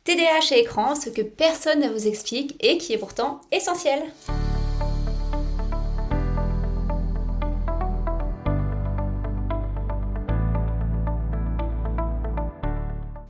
TDAH et écran, ce que personne ne vous explique et qui est pourtant essentiel.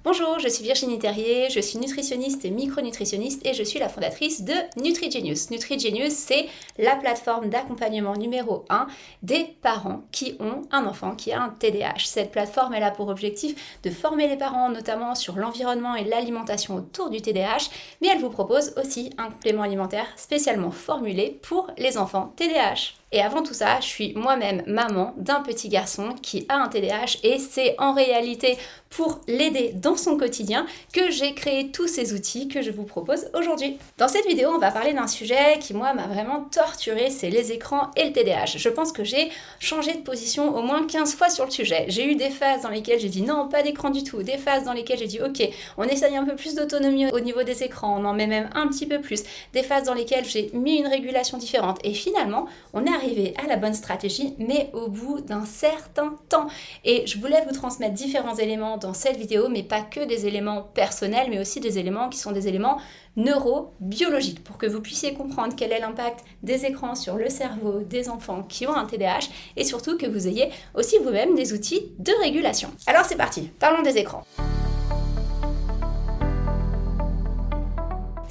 Bonjour, je suis Virginie Terrier, je suis nutritionniste et micronutritionniste et je suis la fondatrice de NutriGenius. NutriGenius, c'est la plateforme d'accompagnement numéro 1 des parents qui ont un enfant qui a un TDAH. Cette plateforme, elle a pour objectif de former les parents notamment sur l'environnement et l'alimentation autour du TDAH, mais elle vous propose aussi un complément alimentaire spécialement formulé pour les enfants TDAH. Et avant tout ça, je suis moi-même maman d'un petit garçon qui a un TDAH et c'est en réalité pour l'aider dans son quotidien que j'ai créé tous ces outils que je vous propose aujourd'hui. Dans cette vidéo, on va parler d'un sujet qui, moi, m'a vraiment torturée, c'est les écrans et le TDAH. Je pense que j'ai changé de position au moins 15 fois sur le sujet. J'ai eu des phases dans lesquelles j'ai dit non, pas d'écran du tout, des phases dans lesquelles j'ai dit ok, on essaye un peu plus d'autonomie au niveau des écrans, on en met même un petit peu plus, des phases dans lesquelles j'ai mis une régulation différente et finalement, on est arrivé à la bonne stratégie, mais au bout d'un certain temps. Et je voulais vous transmettre différents éléments dans cette vidéo, mais pas que des éléments personnels, mais aussi des éléments qui sont des éléments neurobiologiques, pour que vous puissiez comprendre quel est l'impact des écrans sur le cerveau des enfants qui ont un TDAH, et surtout que vous ayez aussi vous-même des outils de régulation. Alors c'est parti, parlons des écrans.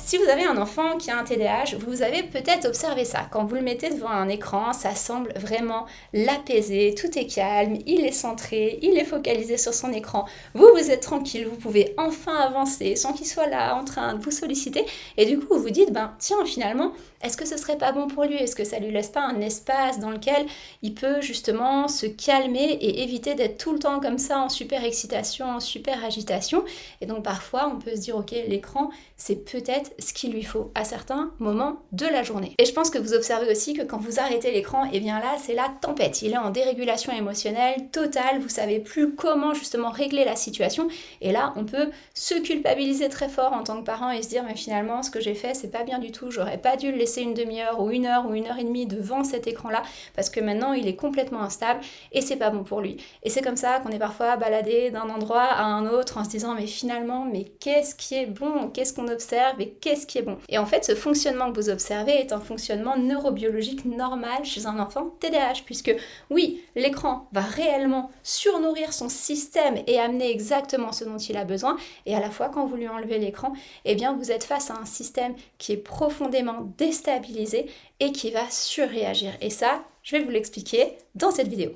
Si vous avez un enfant qui a un TDAH, vous avez peut-être observé ça. Quand vous le mettez devant un écran, ça semble vraiment l'apaiser, tout est calme, il est centré, il est focalisé sur son écran. Vous êtes tranquille, vous pouvez enfin avancer sans qu'il soit là en train de vous solliciter. Et du coup, vous vous dites, tiens, finalement, est-ce que ce serait pas bon pour lui? Est-ce que ça lui laisse pas un espace dans lequel il peut justement se calmer et éviter d'être tout le temps comme ça en super excitation, en super agitation? Et donc parfois, on peut se dire, ok, l'écran, c'est peut-être ce qu'il lui faut à certains moments de la journée. Et je pense que vous observez aussi que quand vous arrêtez l'écran, et bien là, c'est la tempête. Il est en dérégulation émotionnelle totale, vous savez plus comment justement régler la situation. Et là, on peut se culpabiliser très fort en tant que parent et se dire, mais finalement, ce que j'ai fait, c'est pas bien du tout. J'aurais pas dû le laisser une demi-heure ou une heure et demie devant cet écran-là, parce que maintenant, il est complètement instable et c'est pas bon pour lui. Et c'est comme ça qu'on est parfois baladé d'un endroit à un autre en se disant, mais finalement, mais qu'est-ce qui est bon? Qu'est-ce qu'on observe et qu'est-ce qui est bon? Et en fait, ce fonctionnement que vous observez est un fonctionnement neurobiologique normal chez un enfant TDAH, puisque oui, l'écran va réellement surnourrir son système et amener exactement ce dont il a besoin, et à la fois quand vous lui enlevez l'écran, eh bien vous êtes face à un système qui est profondément déstabilisé et qui va surréagir. Et ça, je vais vous l'expliquer dans cette vidéo.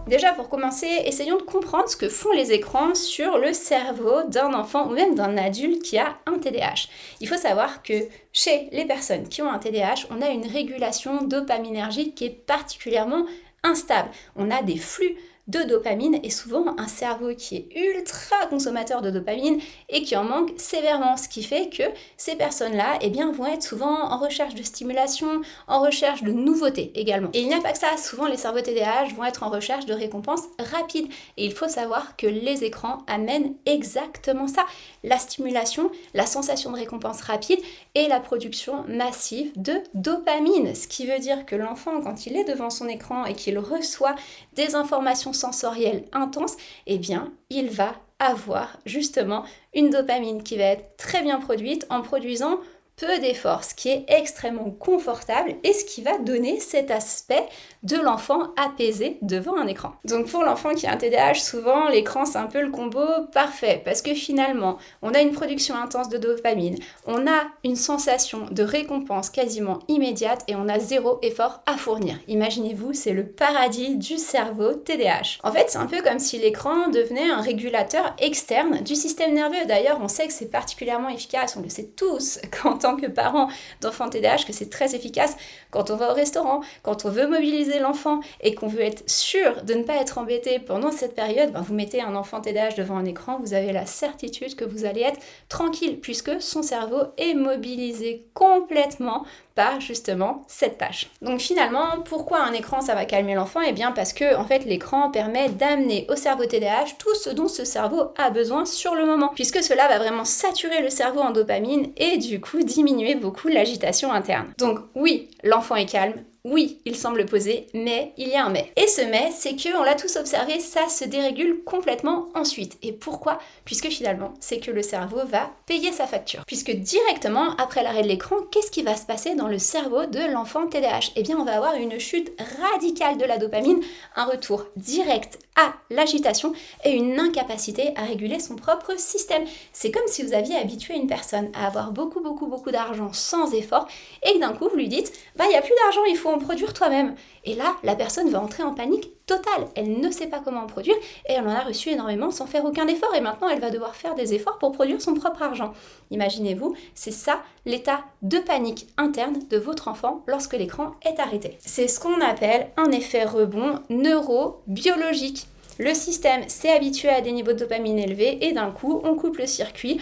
Déjà, pour commencer, essayons de comprendre ce que font les écrans sur le cerveau d'un enfant ou même d'un adulte qui a un TDAH. Il faut savoir que chez les personnes qui ont un TDAH, on a une régulation dopaminergique qui est particulièrement instable. On a des flux de dopamine et souvent un cerveau qui est ultra consommateur de dopamine et qui en manque sévèrement, ce qui fait que ces personnes-là vont être souvent en recherche de stimulation, en recherche de nouveautés également. Et il n'y a pas que ça, souvent les cerveaux TDAH vont être en recherche de récompenses rapides et il faut savoir que les écrans amènent exactement ça, la stimulation, la sensation de récompense rapide et la production massive de dopamine, ce qui veut dire que l'enfant, quand il est devant son écran et qu'il reçoit des informations sensorielles intenses, il va avoir justement une dopamine qui va être très bien produite en produisant peu d'efforts, ce qui est extrêmement confortable et ce qui va donner cet aspect de l'enfant apaisé devant un écran. Donc pour l'enfant qui a un TDAH, souvent l'écran c'est un peu le combo parfait parce que finalement on a une production intense de dopamine, on a une sensation de récompense quasiment immédiate et on a zéro effort à fournir. Imaginez-vous, c'est le paradis du cerveau TDAH. En fait, c'est un peu comme si l'écran devenait un régulateur externe du système nerveux. D'ailleurs, on sait que c'est particulièrement efficace, on le sait tous quand tant que parent d'enfants TDAH que c'est très efficace quand on va au restaurant, quand on veut mobiliser l'enfant et qu'on veut être sûr de ne pas être embêté pendant cette période, vous mettez un enfant TDAH devant un écran, vous avez la certitude que vous allez être tranquille puisque son cerveau est mobilisé complètement par justement cette tâche. Donc finalement, pourquoi un écran ça va calmer l'enfant? Parce que en fait l'écran permet d'amener au cerveau TDAH tout ce dont ce cerveau a besoin sur le moment, puisque cela va vraiment saturer le cerveau en dopamine et du coup diminuer beaucoup l'agitation interne. Donc oui, l'enfant est calme, Oui, il semble posé, mais il y a un mais. Et ce mais, c'est que, on l'a tous observé, ça se dérégule complètement ensuite. Et pourquoi? Puisque finalement, c'est que le cerveau va payer sa facture. Puisque directement, après l'arrêt de l'écran, qu'est-ce qui va se passer dans le cerveau de l'enfant TDAH? Eh bien, on va avoir une chute radicale de la dopamine, un retour direct à l'agitation et une incapacité à réguler son propre système. C'est comme si vous aviez habitué une personne à avoir beaucoup d'argent sans effort et que d'un coup vous lui dites il n'y a plus d'argent, il faut en produire toi-même. Et là, la personne va entrer en panique totale. Elle ne sait pas comment en produire et elle en a reçu énormément sans faire aucun effort et maintenant elle va devoir faire des efforts pour produire son propre argent. Imaginez-vous, c'est ça l'état de panique interne de votre enfant lorsque l'écran est arrêté. C'est ce qu'on appelle un effet rebond neurobiologique. Le système s'est habitué à des niveaux de dopamine élevés et d'un coup, on coupe le circuit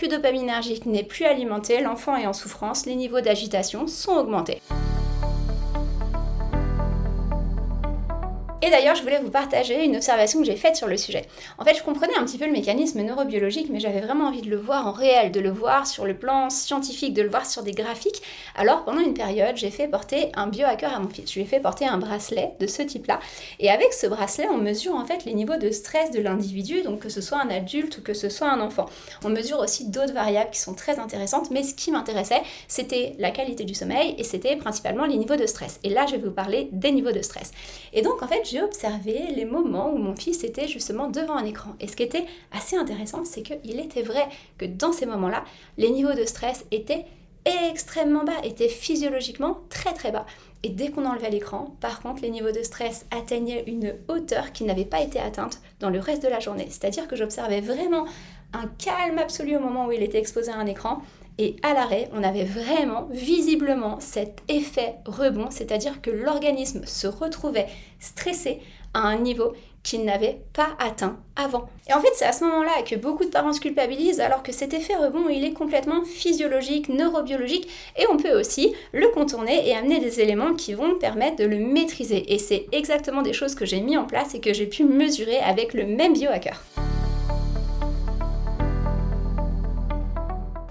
dopaminergique n'est plus alimenté, l'enfant est en souffrance, les niveaux d'agitation sont augmentés. Et d'ailleurs, je voulais vous partager une observation que j'ai faite sur le sujet. En fait, je comprenais un petit peu le mécanisme neurobiologique, mais j'avais vraiment envie de le voir en réel, de le voir sur le plan scientifique, de le voir sur des graphiques. Alors, pendant une période, j'ai fait porter un biohacker à mon fils. Je lui ai fait porter un bracelet de ce type-là. Et avec ce bracelet, on mesure en fait les niveaux de stress de l'individu, donc que ce soit un adulte ou que ce soit un enfant. On mesure aussi d'autres variables qui sont très intéressantes, mais ce qui m'intéressait, c'était la qualité du sommeil et c'était principalement les niveaux de stress. Et là, je vais vous parler des niveaux de stress. Et donc, en fait, j'ai observé les moments où mon fils était justement devant un écran. Et ce qui était assez intéressant, c'est qu'il était vrai que dans ces moments-là, les niveaux de stress étaient extrêmement bas, étaient physiologiquement très bas. Et dès qu'on enlevait l'écran, par contre, les niveaux de stress atteignaient une hauteur qui n'avait pas été atteinte dans le reste de la journée. C'est-à-dire que j'observais vraiment un calme absolu au moment où il était exposé à un écran. Et à l'arrêt, on avait vraiment, visiblement, cet effet rebond, c'est-à-dire que l'organisme se retrouvait stressé à un niveau qu'il n'avait pas atteint avant. Et en fait, c'est à ce moment-là que beaucoup de parents se culpabilisent, alors que cet effet rebond, il est complètement physiologique, neurobiologique, et on peut aussi le contourner et amener des éléments qui vont permettre de le maîtriser. Et c'est exactement des choses que j'ai mis en place et que j'ai pu mesurer avec le même biohacker.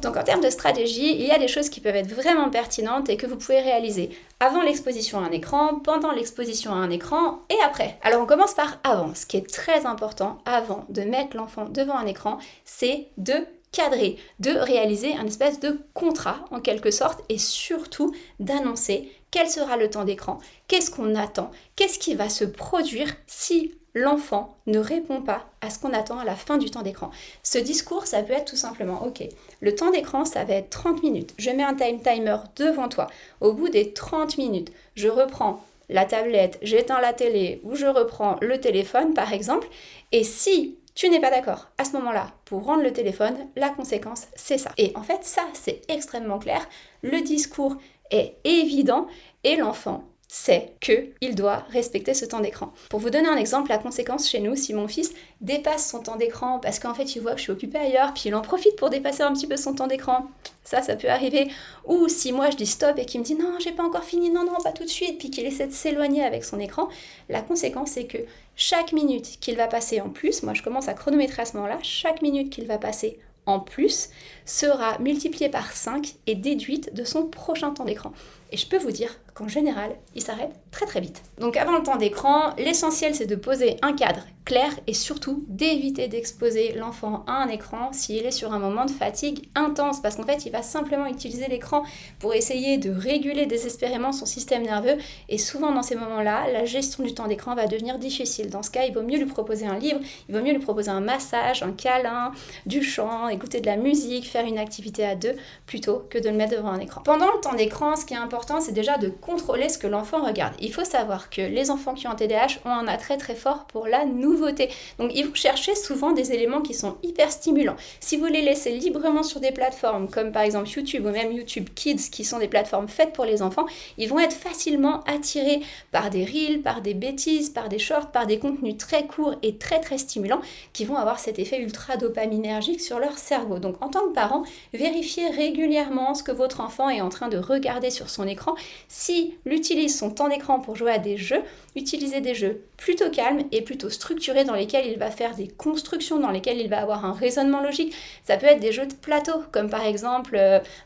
Donc en termes de stratégie, il y a des choses qui peuvent être vraiment pertinentes et que vous pouvez réaliser avant l'exposition à un écran, pendant l'exposition à un écran et après. Alors on commence par avant. Ce qui est très important avant de mettre l'enfant devant un écran, c'est de cadrer, de réaliser un espèce de contrat en quelque sorte et surtout d'annoncer quel sera le temps d'écran, qu'est-ce qu'on attend, qu'est-ce qui va se produire si l'enfant ne répond pas à ce qu'on attend à la fin du temps d'écran. Ce discours, ça peut être tout simplement, ok, le temps d'écran, ça va être 30 minutes. Je mets un timer devant toi. Au bout des 30 minutes, je reprends la tablette, j'éteins la télé ou je reprends le téléphone, par exemple. Et si tu n'es pas d'accord à ce moment-là pour rendre le téléphone, la conséquence, c'est ça. Et en fait, ça, c'est extrêmement clair. Le discours est évident et l'enfant c'est qu'il doit respecter ce temps d'écran. Pour vous donner un exemple, la conséquence chez nous, si mon fils dépasse son temps d'écran parce qu'en fait il voit que je suis occupée ailleurs, puis il en profite pour dépasser un petit peu son temps d'écran, ça peut arriver. Ou si moi je dis stop et qu'il me dit non, j'ai pas encore fini, non, pas tout de suite, puis qu'il essaie de s'éloigner avec son écran, la conséquence c'est que chaque minute qu'il va passer en plus, moi je commence à chronométrer à ce moment-là, chaque minute qu'il va passer en plus sera multipliée par 5 et déduite de son prochain temps d'écran. Et je peux vous dire qu'en général, il s'arrête très vite. Donc avant le temps d'écran, l'essentiel c'est de poser un cadre clair et surtout d'éviter d'exposer l'enfant à un écran s'il est sur un moment de fatigue intense parce qu'en fait il va simplement utiliser l'écran pour essayer de réguler désespérément son système nerveux et souvent dans ces moments-là, la gestion du temps d'écran va devenir difficile. Dans ce cas, il vaut mieux lui proposer un livre, il vaut mieux lui proposer un massage, un câlin, du chant, écouter de la musique, faire une activité à deux plutôt que de le mettre devant un écran. Pendant le temps d'écran, ce qui est important, c'est déjà de contrôler ce que l'enfant regarde. Il faut savoir que les enfants qui ont un TDAH ont un attrait très fort pour la nouveauté. Donc ils vont chercher souvent des éléments qui sont hyper stimulants. Si vous les laissez librement sur des plateformes comme par exemple YouTube ou même YouTube Kids qui sont des plateformes faites pour les enfants, ils vont être facilement attirés par des reels, par des bêtises, par des shorts, par des contenus très courts et très stimulants qui vont avoir cet effet ultra dopaminergique sur leur cerveau. Donc en tant que parent, vérifiez régulièrement ce que votre enfant est en train de regarder sur son son écran. S'il utilise son temps d'écran pour jouer à des jeux, utilisez des jeux plutôt calmes et plutôt structurés dans lesquels il va faire des constructions, dans lesquels il va avoir un raisonnement logique. Ça peut être des jeux de plateau, comme par exemple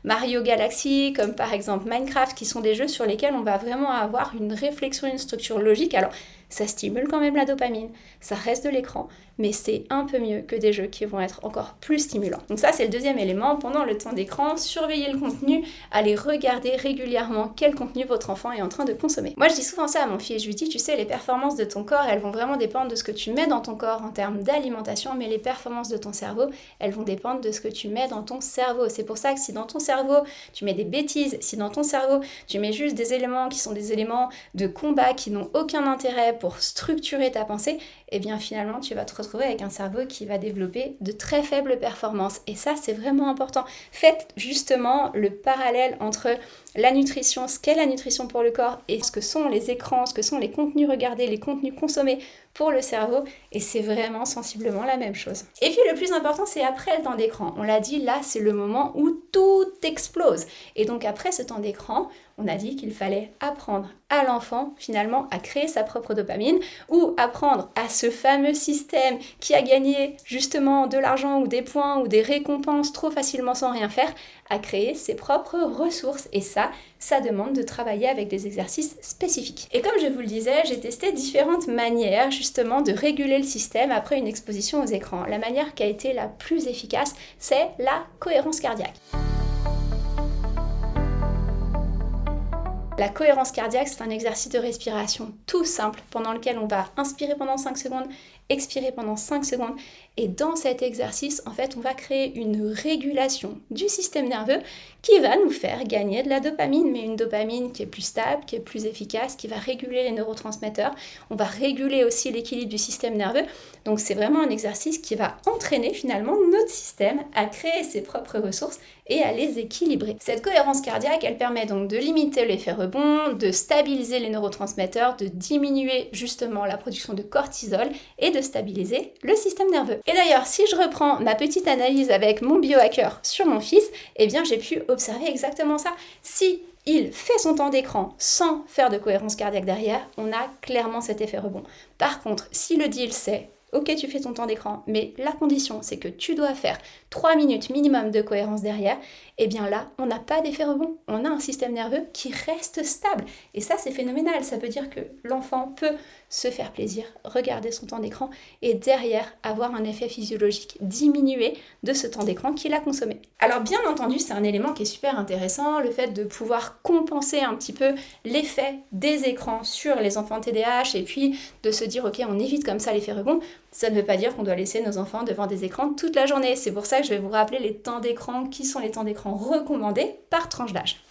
Mario Galaxy, comme par exemple Minecraft, qui sont des jeux sur lesquels on va vraiment avoir une réflexion, une structure logique. Alors, ça stimule quand même la dopamine, ça reste de l'écran, mais c'est un peu mieux que des jeux qui vont être encore plus stimulants. Donc ça, c'est le deuxième élément. Pendant le temps d'écran, surveillez le contenu, allez regarder régulièrement quel contenu votre enfant est en train de consommer. Moi, je dis souvent ça à mon fils, je lui dis, tu sais, les performances de ton corps, elles vont vraiment dépendre de ce que tu mets dans ton corps en termes d'alimentation, mais les performances de ton cerveau, elles vont dépendre de ce que tu mets dans ton cerveau. C'est pour ça que si dans ton cerveau, tu mets des bêtises, si dans ton cerveau, tu mets juste des éléments qui sont des éléments de combat qui n'ont aucun intérêt pour structurer ta pensée, et bien finalement tu vas te retrouver avec un cerveau qui va développer de très faibles performances. Et ça, c'est vraiment important. Faites justement le parallèle entre la nutrition, ce qu'est la nutrition pour le corps, et ce que sont les écrans, ce que sont les contenus regardés, les contenus consommés pour le cerveau, et c'est vraiment sensiblement la même chose. Et puis le plus important, c'est après le temps d'écran. On l'a dit, là c'est le moment où tout explose. Et donc après ce temps d'écran, on a dit qu'il fallait apprendre à l'enfant finalement à créer sa propre dopamine, ou apprendre à ce fameux système qui a gagné justement de l'argent ou des points ou des récompenses trop facilement sans rien faire, à créer ses propres ressources. Et ça demande de travailler avec des exercices spécifiques. Et comme je vous le disais, j'ai testé différentes manières justement de réguler le système après une exposition aux écrans. La manière qui a été la plus efficace, c'est la cohérence cardiaque. La cohérence cardiaque, c'est un exercice de respiration tout simple pendant lequel on va inspirer pendant 5 secondes, expirer pendant 5 secondes. Et dans cet exercice, en fait, on va créer une régulation du système nerveux qui va nous faire gagner de la dopamine, mais une dopamine qui est plus stable, qui est plus efficace, qui va réguler les neurotransmetteurs. On va réguler aussi l'équilibre du système nerveux. Donc c'est vraiment un exercice qui va entraîner finalement notre système à créer ses propres ressources et à les équilibrer. Cette cohérence cardiaque, elle permet donc de limiter l'effet rebond, de stabiliser les neurotransmetteurs, de diminuer justement la production de cortisol et de stabiliser le système nerveux. Et d'ailleurs, si je reprends ma petite analyse avec mon biohacker sur mon fils, eh bien j'ai pu observer exactement ça. Si il fait son temps d'écran sans faire de cohérence cardiaque derrière, on a clairement cet effet rebond. Par contre, si le deal c'est ok, tu fais ton temps d'écran, mais la condition, c'est que tu dois faire 3 minutes minimum de cohérence derrière, et bien là, on n'a pas d'effet rebond. On a un système nerveux qui reste stable. Et ça, c'est phénoménal. Ça veut dire que l'enfant peut se faire plaisir, regarder son temps d'écran, et derrière, avoir un effet physiologique diminué de ce temps d'écran qu'il a consommé. Alors bien entendu, c'est un élément qui est super intéressant, le fait de pouvoir compenser un petit peu l'effet des écrans sur les enfants TDAH, et puis de se dire, ok, on évite comme ça l'effet rebond. Ça ne veut pas dire qu'on doit laisser nos enfants devant des écrans toute la journée. C'est pour ça que je vais vous rappeler les temps d'écran, qui sont les temps d'écran recommandés par tranche d'âge.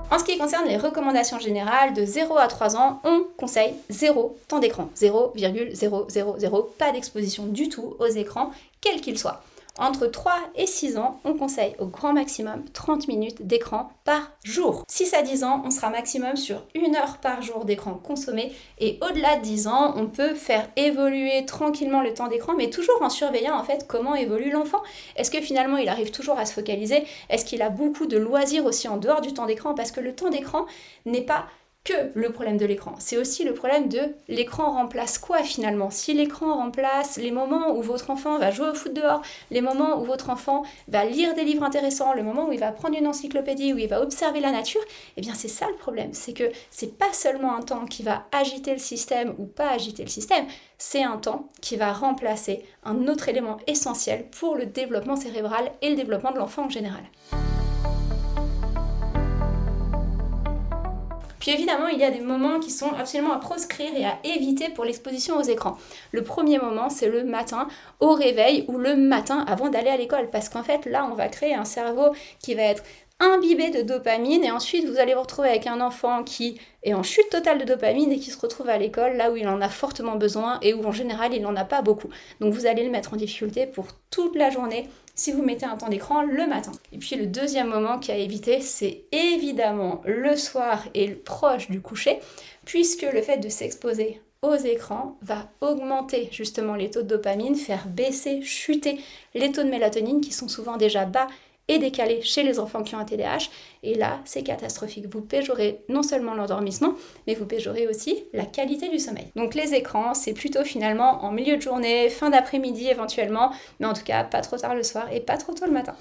En ce qui concerne les recommandations générales, de 0 à 3 ans, on conseille 0 temps d'écran. 0,000, pas d'exposition du tout aux écrans, quels qu'ils soient. Entre 3 et 6 ans, on conseille au grand maximum 30 minutes d'écran par jour. 6 à 10 ans, on sera maximum sur 1 heure par jour d'écran consommé. Et au-delà de 10 ans, on peut faire évoluer tranquillement le temps d'écran, mais toujours en surveillant en fait comment évolue l'enfant. Est-ce que finalement il arrive toujours à se focaliser? Est-ce qu'il a beaucoup de loisirs aussi en dehors du temps d'écran? Parce que le temps d'écran n'est pas que le problème de l'écran, c'est aussi le problème de l'écran remplace quoi finalement. Si l'écran remplace les moments où votre enfant va jouer au foot dehors, les moments où votre enfant va lire des livres intéressants, le moment où il va prendre une encyclopédie, où il va observer la nature, eh bien c'est ça le problème, c'est que c'est pas seulement un temps qui va agiter le système ou pas agiter le système, c'est un temps qui va remplacer un autre élément essentiel pour le développement cérébral et le développement de l'enfant en général. Puis évidemment, il y a des moments qui sont absolument à proscrire et à éviter pour l'exposition aux écrans. Le premier moment, c'est le matin au réveil ou le matin avant d'aller à l'école. Parce qu'en fait, là, on va créer un cerveau qui va être imbibé de dopamine et ensuite vous allez vous retrouver avec un enfant qui est en chute totale de dopamine et qui se retrouve à l'école là où il en a fortement besoin et où en général il n'en a pas beaucoup. Donc vous allez le mettre en difficulté pour toute la journée si vous mettez un temps d'écran le matin. Et puis le deuxième moment qui à éviter, c'est évidemment le soir et proche du coucher, puisque le fait de s'exposer aux écrans va augmenter justement les taux de dopamine, faire baisser, chuter les taux de mélatonine qui sont souvent déjà bas est décalé chez les enfants qui ont un TDAH. Et là, c'est catastrophique. Vous péjorez non seulement l'endormissement, mais vous péjorez aussi la qualité du sommeil. Donc les écrans, c'est plutôt finalement en milieu de journée, fin d'après-midi éventuellement, mais en tout cas pas trop tard le soir et pas trop tôt le matin.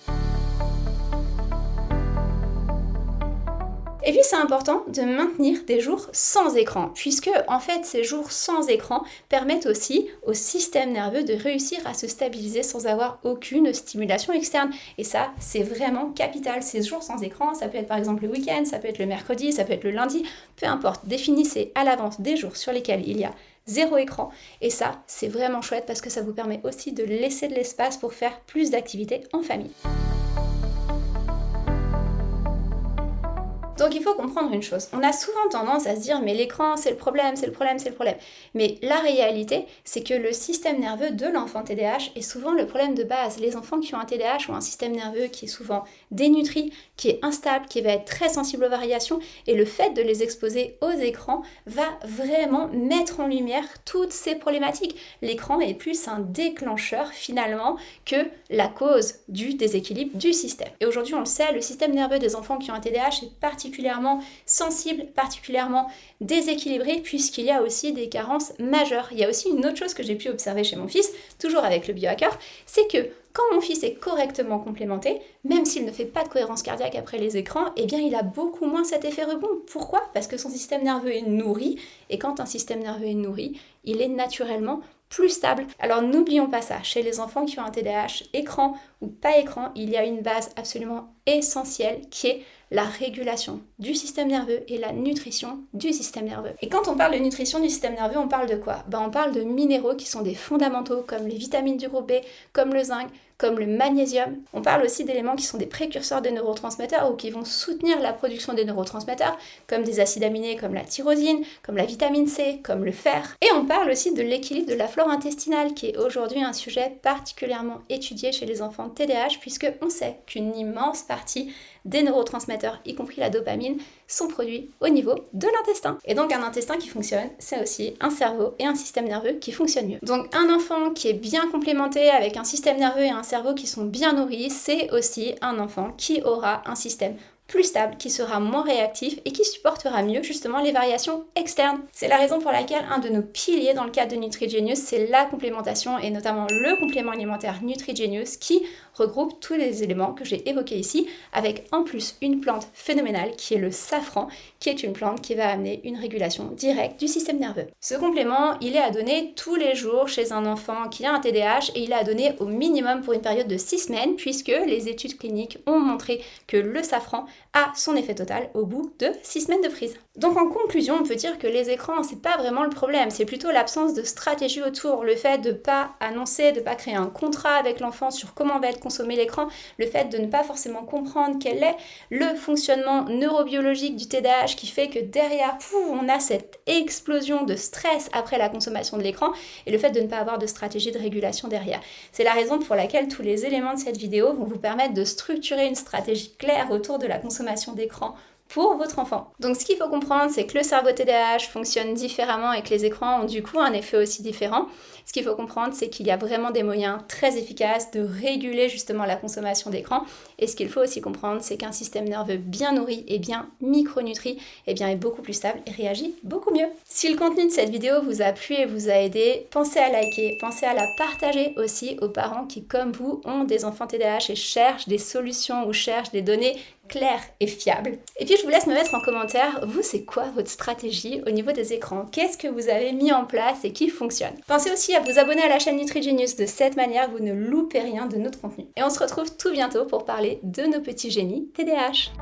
Et puis c'est important de maintenir des jours sans écran, puisque en fait ces jours sans écran permettent aussi au système nerveux de réussir à se stabiliser sans avoir aucune stimulation externe. Et ça, c'est vraiment capital. Ces jours sans écran, ça peut être par exemple le week-end, ça peut être le mercredi, ça peut être le lundi, peu importe. Définissez à l'avance des jours sur lesquels il y a 0 écran. Et ça, c'est vraiment chouette parce que ça vous permet aussi de laisser de l'espace pour faire plus d'activités en famille. Donc il faut comprendre une chose, on a souvent tendance à se dire mais l'écran c'est le problème, c'est le problème, c'est le problème. Mais la réalité c'est que le système nerveux de l'enfant TDAH est souvent le problème de base. Les enfants qui ont un TDAH ont un système nerveux qui est souvent dénutri, qui est instable, qui va être très sensible aux variations et le fait de les exposer aux écrans va vraiment mettre en lumière toutes ces problématiques. L'écran est plus un déclencheur finalement que la cause du déséquilibre du système. Et aujourd'hui on le sait, le système nerveux des enfants qui ont un TDAH est particulièrement sensible, particulièrement déséquilibré puisqu'il y a aussi des carences majeures. Il y a aussi une autre chose que j'ai pu observer chez mon fils, toujours avec le biohacker, c'est que quand mon fils est correctement complémenté, même s'il ne fait pas de cohérence cardiaque après les écrans, eh bien il a beaucoup moins cet effet rebond. Pourquoi ? Parce que son système nerveux est nourri, et quand un système nerveux est nourri, il est naturellement plus stable. Alors n'oublions pas ça, chez les enfants qui ont un TDAH, écran ou pas écran, il y a une base absolument essentielle qui est la régulation du système nerveux et la nutrition du système nerveux. Et quand on parle de nutrition du système nerveux, on parle de quoi ? On parle de minéraux qui sont des fondamentaux comme les vitamines du groupe B, comme le zinc, comme le magnésium. On parle aussi d'éléments qui sont des précurseurs des neurotransmetteurs ou qui vont soutenir la production des neurotransmetteurs, comme des acides aminés comme la tyrosine, comme la vitamine C, comme le fer. Et on parle aussi de l'équilibre de la flore intestinale, qui est aujourd'hui un sujet particulièrement étudié chez les enfants de TDAH, puisqu'on sait qu'une immense partie des neurotransmetteurs, y compris la dopamine, sont produits au niveau de l'intestin. Et donc un intestin qui fonctionne, c'est aussi un cerveau et un système nerveux qui fonctionnent mieux. Donc un enfant qui est bien complémenté avec un système nerveux et un cerveau qui sont bien nourris, c'est aussi un enfant qui aura un système plus stable, qui sera moins réactif et qui supportera mieux justement les variations externes. C'est la raison pour laquelle un de nos piliers dans le cadre de Nutrigenius, c'est la complémentation et notamment le complément alimentaire Nutrigenius qui regroupe tous les éléments que j'ai évoqués ici avec en plus une plante phénoménale qui est le safran, qui est une plante qui va amener une régulation directe du système nerveux. Ce complément, il est à donner tous les jours chez un enfant qui a un TDAH et il est à donner au minimum pour une période de 6 semaines puisque les études cliniques ont montré que le safran a son effet total au bout de 6 semaines de prise. Donc en conclusion, on peut dire que les écrans, c'est pas vraiment le problème, c'est plutôt l'absence de stratégie autour, le fait de pas annoncer, de pas créer un contrat avec l'enfant sur comment va être consommé l'écran, le fait de ne pas forcément comprendre quel est le fonctionnement neurobiologique du TDAH qui fait que derrière, on a cette explosion de stress après la consommation de l'écran et le fait de ne pas avoir de stratégie de régulation derrière. C'est la raison pour laquelle tous les éléments de cette vidéo vont vous permettre de structurer une stratégie claire autour de la consommation d'écran pour votre enfant. Donc ce qu'il faut comprendre, c'est que le cerveau TDAH fonctionne différemment et que les écrans ont du coup un effet aussi différent. Ce qu'il faut comprendre, c'est qu'il y a vraiment des moyens très efficaces de réguler justement la consommation d'écran. Et ce qu'il faut aussi comprendre, c'est qu'un système nerveux bien nourri et bien micronutri est beaucoup plus stable et réagit beaucoup mieux. Si le contenu de cette vidéo vous a plu et vous a aidé, pensez à liker, pensez à la partager aussi aux parents qui, comme vous, ont des enfants TDAH et cherchent des solutions ou cherchent des données claires et fiables. Et puis je vous laisse me mettre en commentaire, vous c'est quoi votre stratégie au niveau des écrans? Qu'est-ce que vous avez mis en place et qui fonctionne? Pensez aussi à vous abonner à la chaîne Nutrigenius, de cette manière vous ne loupez rien de notre contenu. Et on se retrouve tout bientôt pour parler de nos petits génies TDAH.